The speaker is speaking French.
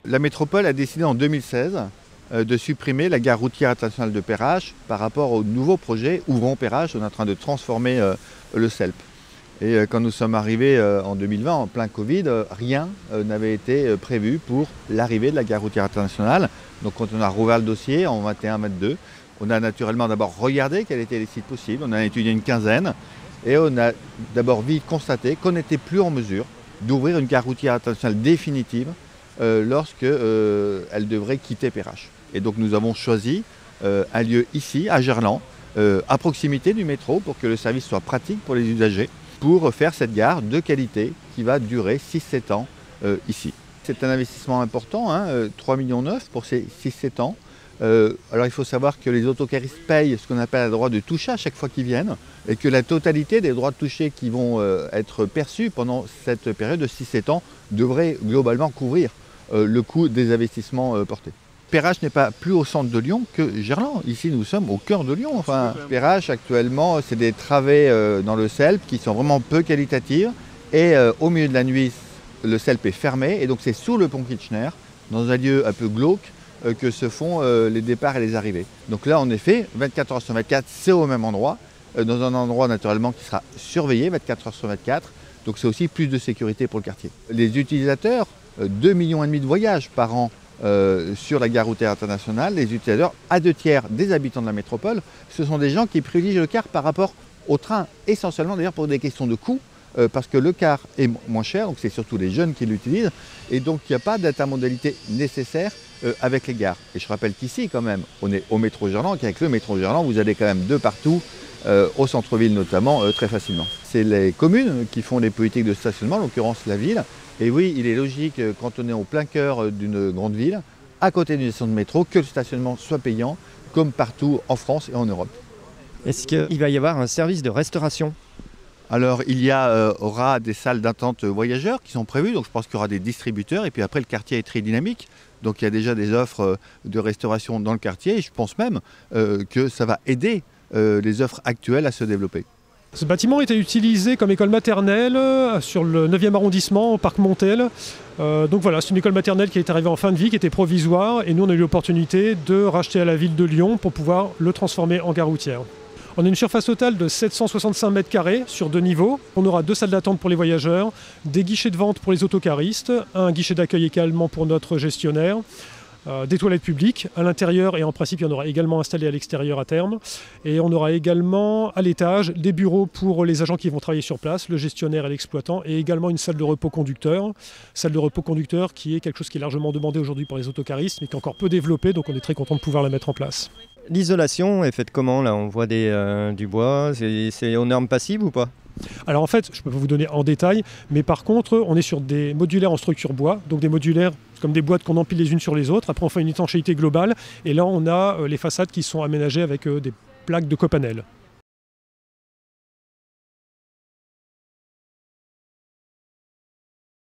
La métropole a décidé en 2016 de supprimer la gare routière internationale de Perrache par rapport au nouveau projet Ouvrons Perrache. On est en train de transformer le CELP. Et quand nous sommes arrivés en 2020, en plein Covid, rien n'avait été prévu pour l'arrivée de la gare routière internationale. Donc quand on a rouvert le dossier en 21-22, on a naturellement d'abord regardé quels étaient les sites possibles. On a étudié une quinzaine et on a d'abord vite constaté qu'on n'était plus en mesure d'ouvrir une gare routière internationale définitive lorsque elle devrait quitter Perrache. Et donc nous avons choisi un lieu ici, à Gerland, à proximité du métro, pour que le service soit pratique pour les usagers, pour faire cette gare de qualité qui va durer 6-7 ans ici. C'est un investissement important, 3,9 millions pour ces 6-7 ans. Alors il faut savoir que les autocaristes payent ce qu'on appelle un droit de toucher à chaque fois qu'ils viennent, et que la totalité des droits de toucher qui vont être perçus pendant cette période de 6-7 ans devrait globalement couvrir le coût des investissements portés. Perrache n'est pas plus au centre de Lyon que Gerland. Ici, nous sommes au cœur de Lyon. Enfin, Perrache, actuellement, c'est des travées dans le CELP qui sont vraiment peu qualitatives. Et au milieu de la nuit, le CELP est fermé. Et donc, c'est sous le pont Kitchener, dans un lieu un peu glauque, que se font les départs et les arrivées. Donc là, en effet, 24 heures sur 24, c'est au même endroit, dans un endroit naturellement qui sera surveillé 24 heures sur 24. Donc c'est aussi plus de sécurité pour le quartier. Les utilisateurs, 2,5 millions de voyages par an sur la gare routière internationale. Les utilisateurs, à 2/3 des habitants de la métropole, ce sont des gens qui privilégient le car par rapport au train, essentiellement d'ailleurs pour des questions de coût, parce que le car est moins cher, donc c'est surtout les jeunes qui l'utilisent, et donc il n'y a pas d'intermodalité nécessaire avec les gares. Et je rappelle qu'ici, quand même, on est au métro Gerland, qu'avec le métro Gerland, vous allez quand même de partout, au centre-ville notamment, très facilement. C'est les communes qui font les politiques de stationnement, en l'occurrence la ville. Et oui, il est logique, quand on est au plein cœur d'une grande ville, à côté d'une station de métro, que le stationnement soit payant, comme partout en France et en Europe. Est-ce qu'il va y avoir un service de restauration ? Alors, il y aura des salles d'attente voyageurs qui sont prévues, donc je pense qu'il y aura des distributeurs, et puis après, le quartier est très dynamique. Donc il y a déjà des offres de restauration dans le quartier, et je pense même que ça va aider les offres actuelles à se développer. Ce bâtiment était utilisé comme école maternelle sur le 9e arrondissement, au parc Montel. Donc voilà, c'est une école maternelle qui est arrivée en fin de vie, qui était provisoire, et nous on a eu l'opportunité de racheter à la ville de Lyon pour pouvoir le transformer en gare routière. On a une surface totale de 765 mètres carrés sur 2 niveaux. On aura 2 salles d'attente pour les voyageurs, des guichets de vente pour les autocaristes, un guichet d'accueil également pour notre gestionnaire, des toilettes publiques à l'intérieur, et en principe il y en aura également installé à l'extérieur à terme. Et on aura également à l'étage des bureaux pour les agents qui vont travailler sur place, le gestionnaire et l'exploitant, et également une salle de repos conducteur. Salle de repos conducteur qui est quelque chose qui est largement demandé aujourd'hui par les autocaristes, mais qui est encore peu développé, donc on est très content de pouvoir la mettre en place. L'isolation est faite comment là ? On voit du bois, c'est aux normes passives ou pas ? Alors en fait, je peux pas vous donner en détail, mais par contre, on est sur des modulaires en structure bois, donc des modulaires comme des boîtes qu'on empile les unes sur les autres. Après, on fait une étanchéité globale, et là, on a les façades qui sont aménagées avec des plaques de copanel.